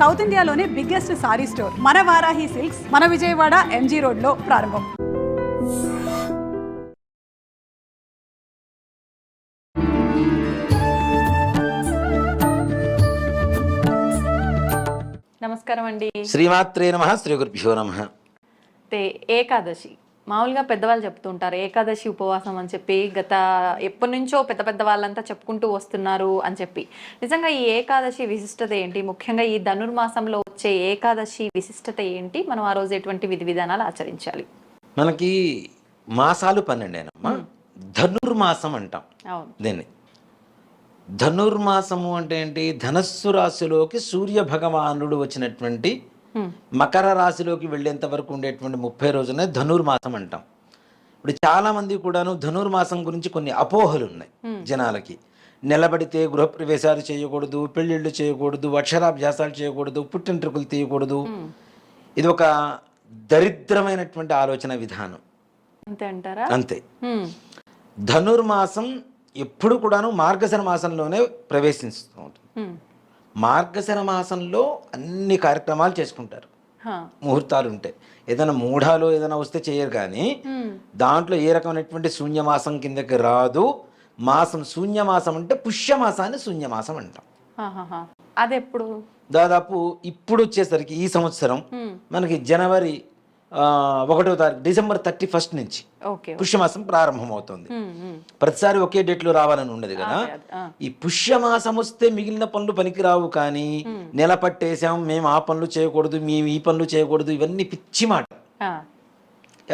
South ఇండియాలోనే biggest sorry store మన Varahi silks మన విజయవాడ ఎంజీ రోడ్లో ప్రారంభం. నమస్కారం అండి. శ్రీమాత్రే నమః. శ్రీ గురుభ్యో నమః. ఏకాదశి మామూలుగా పెద్దవాళ్ళు చెప్తుంటారు ఏకాదశి ఉపవాసం అని చెప్పి, గత ఎప్పటి నుంచో పెద్ద వాళ్ళంతా చెప్పుకుంటూ వస్తున్నారు అని చెప్పి. నిజంగా ఈ ఏకాదశి విశిష్టత ఏంటి? ముఖ్యంగా ఈ ధనుర్మాసంలో వచ్చే ఏకాదశి విశిష్టత ఏంటి? మనం ఆ రోజు ఎటువంటి విధి విధానాలు ఆచరించాలి? మనకి మాసాలు 12 ధనుర్మాసం అంటాం దీన్ని. ధనుర్మాసము అంటే ఏంటి? ధనస్సు రాశిలోకి సూర్య భగవానుడు వచ్చినటువంటి మకర రాశిలోకి వెళ్ళేంత వరకు ఉండేటువంటి 30 రోజులనే ధనుర్మాసం అంటాం. ఇప్పుడు చాలా మంది కూడాను ధనుర్మాసం గురించి కొన్ని అపోహలు ఉన్నాయి జనాలకి. నిలబడితే గృహప్రవేశాలు చేయకూడదు, పెళ్ళిళ్ళు చేయకూడదు, అక్షరాభ్యాసాలు చేయకూడదు, పుట్టింట్రుకులు తీయకూడదు. ఇది ఒక దరిద్రమైనటువంటి ఆలోచన విధానం. అంతే అంటారా? అంతే. ధనుర్మాసం ఎప్పుడు కూడాను మార్గశిర మాసంలోనే ప్రవేశిస్తూ ఉంటుంది. మార్గశిర మాసంలో అన్ని కార్యక్రమాలు చేసుకుంటారు, ముహూర్తాలు ఉంటాయి. ఏదైనా మూఢాలు ఏదైనా వస్తే చేయరు, కానీ దాంట్లో ఏ రకమైనటువంటి శూన్యమాసం కిందకి రాదు. మాసం శూన్యమాసం అంటే పుష్యమాసాన్ని శూన్యమాసం అంటాం. అది ఎప్పుడు? దాదాపు ఇప్పుడు వచ్చేసరికి ఈ సంవత్సరం మనకి జనవరి 1వ తారీఖు, డిసెంబర్ 31 నుంచి పుష్యమాసం ప్రారంభమవుతుంది. ప్రతిసారి ఒకే డేట్లో రావాలని ఉండదు కదా. ఈ పుష్యమాసం వస్తే మిగిలిన పనులు పనికిరావు, కానీ నెల పట్టేసాం మేము ఆ పనులు చేయకూడదు, మేము ఈ పనులు చేయకూడదు, ఇవన్నీ పిచ్చి మాట.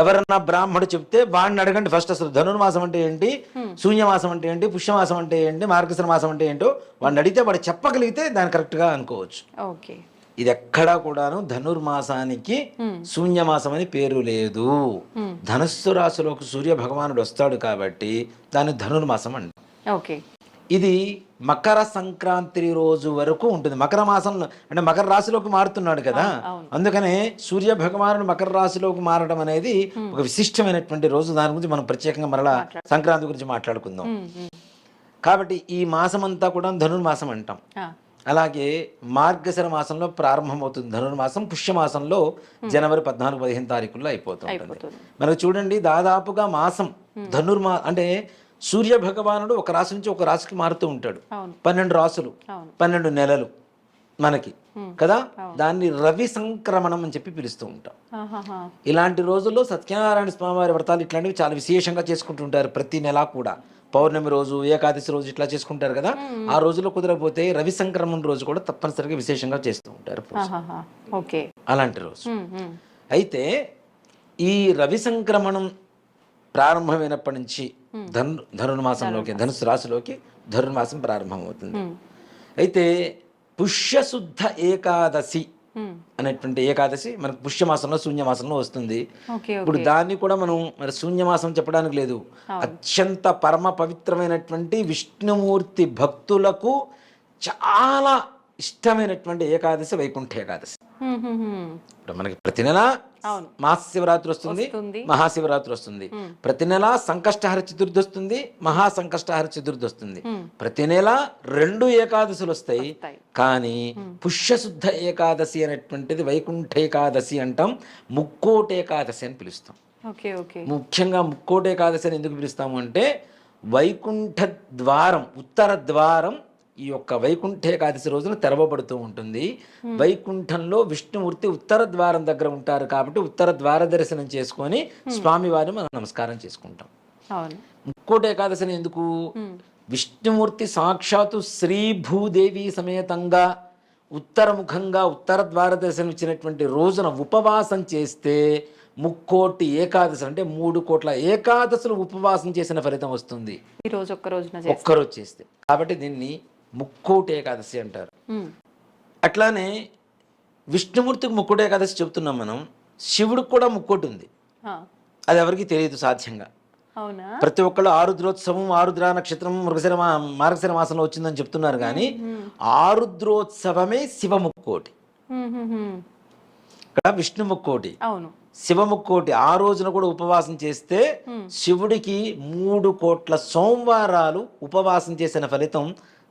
ఎవరన్నా బ్రాహ్మడు చెప్తే వాడిని అడగండి ఫస్ట్, అసలు ధనుర్మాసం అంటే ఏంటి, శూన్యమాసం అంటే ఏంటి, పుష్యమాసం అంటే ఏంటి, మార్గశిర మాసం అంటే ఏంటో వాడిని అడిగితే వాడు చెప్పగలిగితే దాన్ని కరెక్ట్గా అనుకోవచ్చు. ఇది ఎక్కడా కూడాను ధనుర్మాసానికి శూన్యమాసం అని పేరు లేదు. ధనస్సు రాశిలోకి సూర్య భగవానుడు వస్తాడు కాబట్టి దాన్ని ధనుర్మాసం అంట. ఇది మకర సంక్రాంతి రోజు వరకు ఉంటుంది. మకర మాసంలో అంటే మకర రాశిలోకి మారుతున్నాడు కదా, అందుకనే సూర్య భగవానుడు మకర రాశిలోకి మారడం అనేది ఒక విశిష్టమైనటువంటి రోజు. దాని గురించి మనం ప్రత్యేకంగా మరలా సంక్రాంతి గురించి మాట్లాడుకుందాం. కాబట్టి ఈ మాసం అంతా కూడా ధనుర్మాసం అంటాం. అలాగే మార్గశిర మాసంలో ప్రారంభమవుతుంది ధనుర్మాసం. పుష్యమాసంలో జనవరి 14-15 తారీఖుల్లో అయిపోతుంది. మనకు చూడండి, దాదాపుగా మాసం అంటే సూర్య భగవానుడు ఒక రాశి నుంచి ఒక రాశికి మారుతూ ఉంటాడు. 12 రాసులు, 12 నెలలు మనకి కదా. దాన్ని రవి సంక్రమణం అని చెప్పి పిలుస్తూ ఉంటాం. ఇలాంటి రోజుల్లో సత్యనారాయణ స్వామివారి వ్రతాలు ఇట్లాంటివి చాలా విశేషంగా చేసుకుంటుంటారు. ప్రతి నెల కూడా పౌర్ణమి రోజు, ఏకాదశి రోజు ఇట్లా చేసుకుంటారు కదా. ఆ రోజులో కుదరకపోతే రవి సంక్రమణ రోజు కూడా తప్పనిసరిగా విశేషంగా చేస్తూ ఉంటారు అలాంటి రోజు. అయితే ఈ రవి సంక్రమణం ప్రారంభమైనప్పటి నుంచి ధనుర్మాసంలోకి, ధనుసు రాశిలోకి ధనుర్మాసం ప్రారంభమవుతుంది. అయితే పుష్యశుద్ధ ఏకాదశి అనేటువంటి ఏకాదశి మనకు పుష్యమాసంలో శూన్యమాసంలో వస్తుంది. ఇప్పుడు దాన్ని కూడా మనం మరి శూన్యమాసం చెప్పడానికి లేదు. అత్యంత పరమ పవిత్రమైనటువంటి విష్ణుమూర్తి భక్తులకు చాలా ఇష్టమైనటువంటి ఏకాదశి వైకుంఠ ఏకాదశి. ఇప్పుడు మనకి ప్రతి నెల మహాశివరాత్రి వస్తుంది, మహాశివరాత్రి వస్తుంది. ప్రతి నెల సంకష్టహర చతుర్థి వస్తుంది, మహాసంకష్టహర చతుర్థి వస్తుంది. ప్రతి నెల 2 ఏకాదశులు వస్తాయి. కానీ పుష్యశుద్ధ ఏకాదశి అనేటువంటిది వైకుంఠ ఏకాదశి అంటాం. ముక్కోటి ఏకాదశి అని పిలుస్తాం. ముఖ్యంగా ముక్కోటి ఏకాదశి అని ఎందుకు పిలుస్తాము అంటే, వైకుంఠ ద్వారం, ఉత్తర ద్వారం ఈ యొక్క వైకుంఠ ఏకాదశి రోజున తెరవబడుతూ ఉంటుంది. వైకుంఠంలో విష్ణుమూర్తి ఉత్తర ద్వారం దగ్గర ఉంటారు కాబట్టి ఉత్తర ద్వార దర్శనం చేసుకొని స్వామివారిని మనం నమస్కారం చేసుకుంటాం. ముక్కోటి ఏకాదశిని ఎందుకు? విష్ణుమూర్తి సాక్షాత్తు శ్రీ భూదేవి సమేతంగా ఉత్తరముఖంగా ఉత్తర ద్వార దర్శనం ఇచ్చినటువంటి రోజున ఉపవాసం చేస్తే ముక్కోటి ఏకాదశి అంటే 3 కోట్ల ఏకాదశులు ఉపవాసం చేసిన ఫలితం వస్తుంది ఒక్కరోజు చేస్తే. కాబట్టి దీన్ని ముక్కోటి ఏకాదశి అంటారు. అట్లానే విష్ణుమూర్తికి ముక్కోటి ఏకాదశి చెప్తున్నాం మనం. శివుడికి కూడా ముక్కోటి ఉంది, అది ఎవరికి తెలియదు సాధ్యంగా. ప్రతి ఒక్కళ్ళు ఆరుద్రోత్సవం, ఆరుద్ర నక్షత్రం మార్గశిర మాసంలో వచ్చిందని చెప్తున్నారు, కానీ ఆరుద్రోత్సవమే శివ ముక్కోటి, ఇక్కడ విష్ణు ముక్కోటి, శివ ముక్కోటి. ఆ రోజున కూడా ఉపవాసం చేస్తే శివుడికి 3 కోట్ల సోమవారాలు ఉపవాసం చేసిన ఫలితం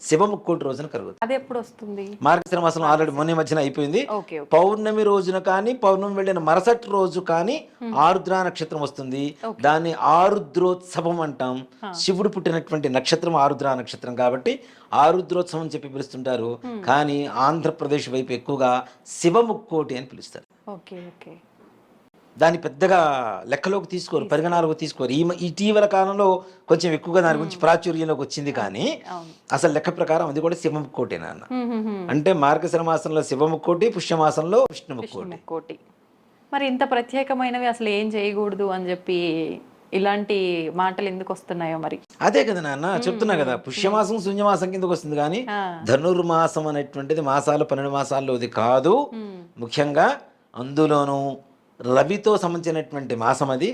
శివముక్కోటి రోజున కలుగుతుంది. అది ఎప్పుడు వస్తుంది? మార్గశిర మాసం ఆల్రెడీ మొన్న మధ్యన అయిపోయింది. ఓకే. పౌర్ణమి రోజున కానీ పౌర్ణమి వెళ్ళిన మరుసటి రోజు కానీ ఆరుద్ర నక్షత్రం వస్తుంది. దాన్ని ఆరుద్రోత్సవం అంటాం. శివుడు పుట్టినటువంటి నక్షత్రం ఆరుద్ర నక్షత్రం కాబట్టి ఆరుద్రోత్సవం అని చెప్పి పిలుస్తుంటారు. కానీ ఆంధ్రప్రదేశ్ వైపు ఎక్కువగా శివముక్కోటి అని పిలుస్తారు. Okay okay. దాన్ని పెద్దగా లెక్కలోకి తీసుకోరు, పరిగణాలకు తీసుకోరు. ఇటీవల కాలంలో కొంచెం ఎక్కువగా దాని గురించి ప్రాచుర్యంలోకి వచ్చింది. కానీ అసలు లెక్క ప్రకారం అది కూడా శివముక్కోటేనా అన్న. అంటే మార్గశిర మాసంలో శివముక్కోటి, పుష్యమాసంలో విష్ణుముక్కోటి. మరి ఇంత ప్రత్యేకమైనవి అసలు ఏం చేయకూడదు అని చెప్పి ఇలాంటి మాటలు ఎందుకు వస్తున్నాయో మరి? అదే కదా నాన్న చెప్తున్నా కదా, పుష్యమాసం శూన్యమాసం కిందకు వస్తుంది. కానీ ధనుర్మాసం అనేటువంటిది మాసాలు 12 మాసాల్లోది కాదు. ముఖ్యంగా అందులోనూ రవితో సంబంధించినటువంటి మాసం అది.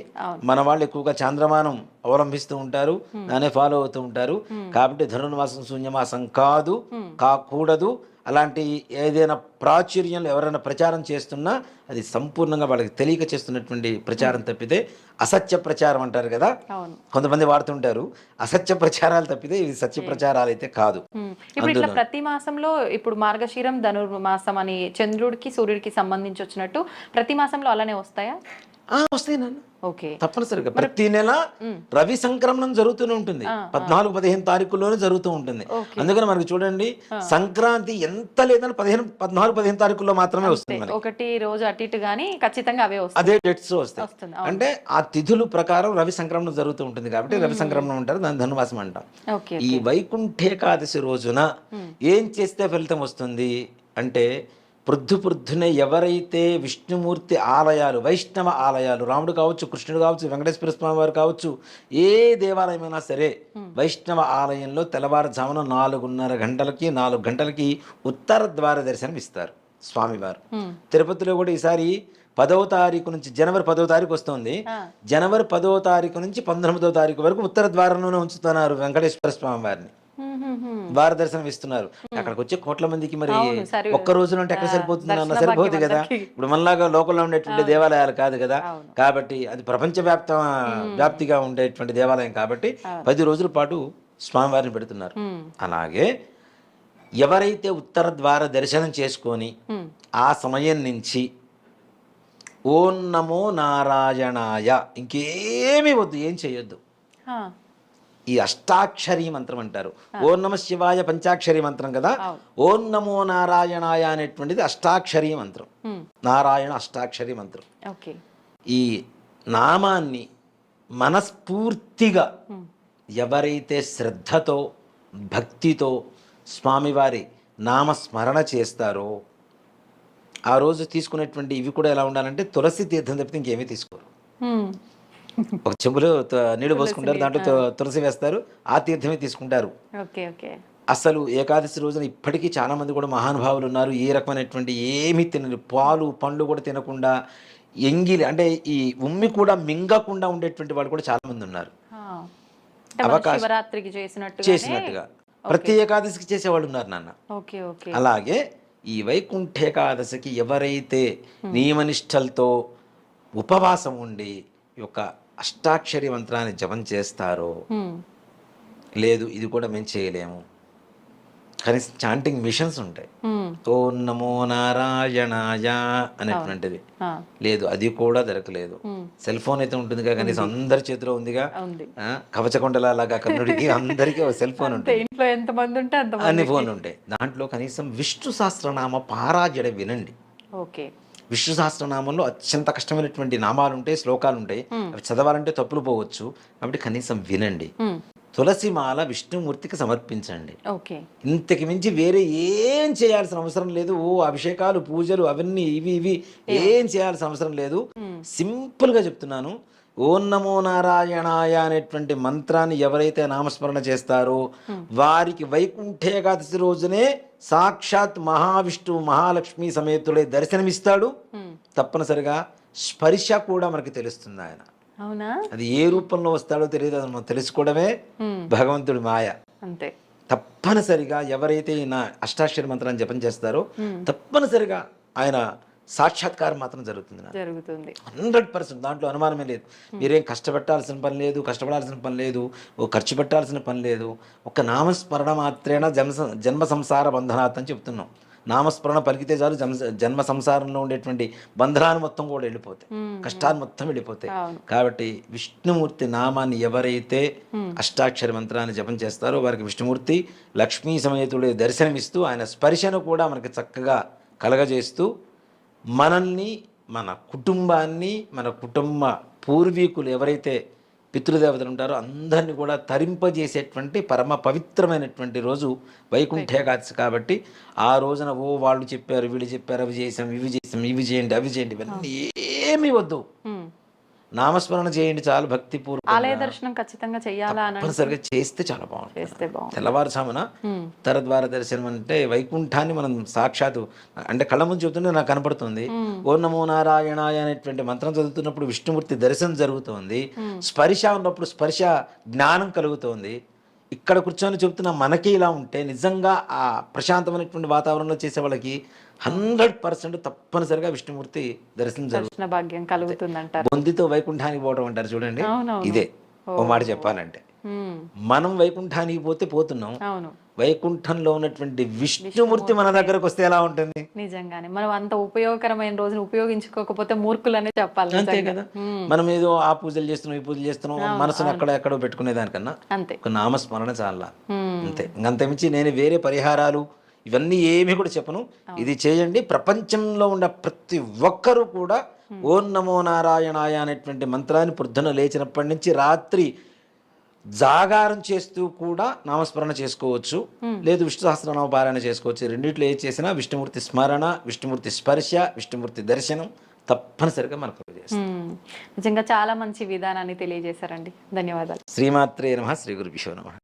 మన వాళ్ళు ఎక్కువగా చాంద్రమానం అవలంబిస్తూ ఉంటారు, దాన్ని ఫాలో అవుతూ ఉంటారు. కాబట్టి ధనుర్మాసం శూన్యమాసం కాదు, కాకూడదు. అలాంటి ఏదైనా ప్రాచుర్యంలో ఎవరైనా ప్రచారం చేస్తున్నా అది సంపూర్ణంగా వాళ్ళకి తెలియక చేస్తున్నటువంటి ప్రచారం తప్పితే, అసత్య ప్రచారం అంటారు కదా కొంతమంది వాడుతుంటారు, అసత్య ప్రచారాలు తప్పితే ఇవి సత్య ప్రచారాలు అయితే కాదు. ఇప్పుడు ఇట్లా ప్రతి మాసంలో ఇప్పుడు మార్గశిరం ధనుర్మాసం అని చంద్రుడికి సూర్యుడికి సంబంధించి వచ్చినట్టు ప్రతి మాసంలో అలానే వస్తాయా? వస్తాయి నాన్న, ఓకే. తప్పనిసరిగా ప్రతి నెల రవి సంక్రమణం జరుగుతూనే ఉంటుంది. 14-15 తారీఖుల్లోనే జరుగుతూ ఉంటుంది. అందుకని మనకి చూడండి, సంక్రాంతి ఎంత లేదని 14-15 తారీఖుల్లో మాత్రమే వస్తుంది. ఒకటి రోజు అటు ఇటు గానీ ఖచ్చితంగా అవే వస్తాయి, అదే డేట్స్ వస్తాయి. అంటే ఆ తిథులు ప్రకారం రవి సంక్రమణం జరుగుతూ ఉంటుంది కాబట్టి రవి సంక్రమణం అంటారు, దాని ధనుర్మాసం అంటాం. ఈ వైకుంఠేకాదశి రోజున ఏం చేస్తే ఫలితం వస్తుంది అంటే, పొద్దునే ఎవరైతే విష్ణుమూర్తి ఆలయాలు, వైష్ణవ ఆలయాలు, రాముడు కావచ్చు, కృష్ణుడు కావచ్చు, వెంకటేశ్వర స్వామి వారు కావచ్చు, ఏ దేవాలయమైనా సరే వైష్ణవ ఆలయంలో తెల్లవారుజామున 4 గంటలకి ఉత్తర ద్వార దర్శనం ఇస్తారు స్వామివారు. తిరుపతిలో కూడా ఈసారి 10వ తారీఖు నుంచి, జనవరి 10వ తారీఖు వస్తుంది, జనవరి 10వ తారీఖు నుంచి 19వ తారీఖు వరకు ఉత్తర ద్వారంలోనే ఉంచుతున్నారు వెంకటేశ్వర స్వామి వారిని. ద్వార దర్శనం ఇస్తున్నారు. అక్కడికి వచ్చే కోట్ల మందికి మరి ఒక్క రోజులో అంటే ఎక్కడ సరిపోతుంది అన్న, సరిపోతుంది కదా. ఇప్పుడు మనలాగా లోకల్లో ఉండేటువంటి దేవాలయాలు కాదు కదా. కాబట్టి అది ప్రపంచ వ్యాప్తిగా ఉండేటువంటి దేవాలయం కాబట్టి 10 రోజుల పాటు స్వామివారిని పెడుతున్నారు. అలాగే ఎవరైతే ఉత్తర ద్వార దర్శనం చేసుకొని ఆ సమయం నుంచి ఓం నమో నారాయణాయ ఇంకేమీ వద్దు, ఏం చేయొద్దు. ఈ అష్టాక్షరీ మంత్రం అంటారు. ఓం నమ శివాయ పంచాక్షరీ మంత్రం కదా, ఓం నమో నారాయణాయ అనేటువంటిది అష్టాక్షరీ మంత్రం, నారాయణ అష్టాక్షరీ మంత్రం. ఈ నామాన్ని మనస్ఫూర్తిగా ఎవరైతే శ్రద్ధతో భక్తితో స్వామివారి నామస్మరణ చేస్తారో ఆ రోజు తీసుకునేటువంటి ఇవి కూడా ఎలా ఉండాలంటే, తులసి తీర్థం తప్పితే ఇంకేమీ తీసుకోరు. ఒక చెంబులో నీళ్లు పోసుకుంటారు, దాంట్లో తులసి వేస్తారు, ఆ తీర్థమే తీసుకుంటారు. అసలు ఏకాదశి రోజున ఇప్పటికీ చాలా మంది కూడా మహానుభావులు ఉన్నారు, ఏ రకమైనటువంటి ఏమీ తినరు, పాలు పండ్లు కూడా తినకుండా, ఎంగిలి అంటే ఈ ఉమ్మి కూడా మింగకుండా ఉండేటువంటి వాళ్ళు కూడా చాలా మంది ఉన్నారు. అవకాశం చేసినట్టుగా ప్రతి ఏకాదశికి చేసేవాళ్ళు ఉన్నారు నాన్న. అలాగే ఈ వైకుంఠేకాదశికి ఎవరైతే నియమనిష్టలతో ఉపవాసం ఉండి ఈ యొక్క అష్టాక్షరి మంత్రాన్ని జపం చేస్తారో, లేదు ఇది కూడా మేము చేయలేము, కనీసం చాంటింగ్ మిషన్స్ ఉంటాయి, ఓం నమో నారాయణాయ అనేటువంటిది లేదు, అది కూడా దొరకలేదు. సెల్ ఫోన్ అయితే ఉంటుందిగా, కనీసం అందరి చేతిలో ఉందిగా, కవచకొండలాగా కర్ణుడికి అందరికీ సెల్ ఫోన్ ఉంటుంది, అన్ని ఫోన్లు ఉంటాయి. దాంట్లో కనీసం విష్ణు సహస్రనామ పారాయణ వినండి. విష్ణు సహస్రనామంలో అత్యంత కష్టమైనటువంటి నామాలు ఉంటాయి, శ్లోకాలు ఉంటాయి, అవి చదవాలంటే తప్పులు పోవచ్చు, కాబట్టి కనీసం వినండి. తులసి మాల విష్ణుమూర్తికి సమర్పించండి. ఇంతకు మించి వేరే ఏం చేయాల్సిన అవసరం లేదు. అభిషేకాలు పూజలు అవన్నీ ఇవి ఏం చేయాల్సిన అవసరం లేదు. సింపుల్ గా చెప్తున్నాను, ఓం నమో నారాయణాయ అనేటువంటి మంత్రాన్ని ఎవరైతే నామస్మరణ చేస్తారో వారికి వైకుంఠేకాదశి రోజునే సాక్షాత్ మహావిష్ణువు మహాలక్ష్మి సమేతుడే దర్శనమిస్తాడు. తప్పనిసరిగా స్పర్శ కూడా మనకి తెలుస్తుంది. ఆయన అది ఏ రూపంలో వస్తాడో తెలియదు, అది మనం తెలుసుకోవడమే భగవంతుడి మాయ. అంతే. తప్పనిసరిగా ఎవరైతే నా అష్టాక్షరి మంత్రాన్ని జపం చేస్తారో తప్పనిసరిగా ఆయన సాక్షాత్కారం మాత్రం జరుగుతుంది నాకు. జరుగుతుంది. 100% దాంట్లో అనుమానమే లేదు. మీరేం కష్టపెట్టాల్సిన పని లేదు, కష్టపడాల్సిన పని లేదు, ఓ ఖర్చు పెట్టాల్సిన పని లేదు. ఒక నామస్మరణ మాత్రేనా జన్మ సంసార బంధనాత్ అని చెప్తున్నాం. నామస్మరణ పలికితే చాలు జన్మ సంసారంలో ఉండేటువంటి బంధనాలు మొత్తం కూడా వెళ్ళిపోతాయి, కష్టాలు మొత్తం వెళ్ళిపోతాయి. కాబట్టి విష్ణుమూర్తి నామాన్ని ఎవరైతే అష్టాక్షరి మంత్రాన్ని జపం చేస్తారో వారికి విష్ణుమూర్తి లక్ష్మీ సమేతుడే దర్శనమిస్తూ ఆయన స్పర్శను కూడా మనకి చక్కగా కలగజేస్తూ మనల్ని, మన కుటుంబాన్ని, మన కుటుంబ పూర్వీకులు ఎవరైతే పితృదేవతలు ఉంటారో అందరినీ కూడా తరింపజేసేటువంటి పరమ పవిత్రమైనటువంటి రోజు వైకుంఠ ఏకాదశి. కాబట్టి ఆ రోజున వాళ్ళు చెప్పారు, వీళ్ళు చెప్పారు, అవి చేసాం, ఇవి చేయండి, అవి చేయండి, ఇవన్నీ ఏమీ వద్దు. నామస్మరణ చేయండి చాలు, భక్తిపూర్వకంగా. ఆలయ దర్శనం ఖచ్చితంగా చేయాలా? తప్పనిసరిగా చేస్తే చాలా బాగుంటుంది. తెల్లవారుజామున ఉత్తరద్వార దర్శనం అంటే వైకుంఠాన్ని మనం సాక్షాత్తు అంటే కళ్ళ ముందు చెబుతుంటే నాకు కనపడుతుంది. ఓం నమో నారాయణాయ అనేటువంటి మంత్రం చదువుతున్నప్పుడు విష్ణుమూర్తి దర్శనం జరుగుతోంది. స్పర్శ ఉన్నప్పుడు స్పర్శ జ్ఞానం కలుగుతోంది. ఇక్కడ కూర్చొని చెబుతున్న మనకి ఇలా ఉంటే నిజంగా ఆ ప్రశాంతమైనటువంటి వాతావరణంలో చేసే వాళ్ళకి 100% తప్పనిసరిగా విష్ణుమూర్తి దర్శన భాగ్యం కలుగుతుందంటారు. బొందితో వైకుంఠానికి పోవడం అంటారు చూడండి, ఇదే ఓ మాట చెప్పాలంటే. మనం వైకుంఠానికి పోతున్నాం, వైకుంఠంలో ఉన్నటువంటి విష్ణుమూర్తి మన దగ్గరకు వస్తే ఎలా ఉంటుంది? నిజంగానే మనం అంత ఉపయోగకరమైన రోజును ఉపయోగించుకోకపోతే మూర్ఖులనే చెప్పాలి. అంతే కదా. మనం ఏదో ఆ పూజలు చేస్తున్నాం, ఈ పూజలు చేస్తున్నాం, మనసును ఎక్కడో పెట్టుకునే దానికన్నా ఒక నామస్మరణ చాలా, అంతే. ఇంకంతమించి నేను వేరే పరిహారాలు ఇవన్నీ ఏమీ కూడా చెప్పను. ఇది చేయండి. ప్రపంచంలో ఉన్న ప్రతి ఒక్కరూ కూడా ఓం నమో నారాయణాయ అనేటువంటి మంత్రాన్ని పొద్దున లేచినప్పటి నుంచి రాత్రి జాగారం చేస్తూ కూడా నామస్మరణ చేసుకోవచ్చు, లేదు విష్ణు సహస్రనామ పారాయణ చేసుకోవచ్చు. రెండిట్లో ఏది చేసినా విష్ణుమూర్తి స్మరణ, విష్ణుమూర్తి స్పర్శ, విష్ణుమూర్తి దర్శనం తప్పనిసరిగా మనకు చేస్తాం. నిజంగా చాలా మంచి విధానాన్ని తెలియజేశారండి. ధన్యవాదాలు. శ్రీమాత్రే నమః. శ్రీ గురుభ్యో నమః.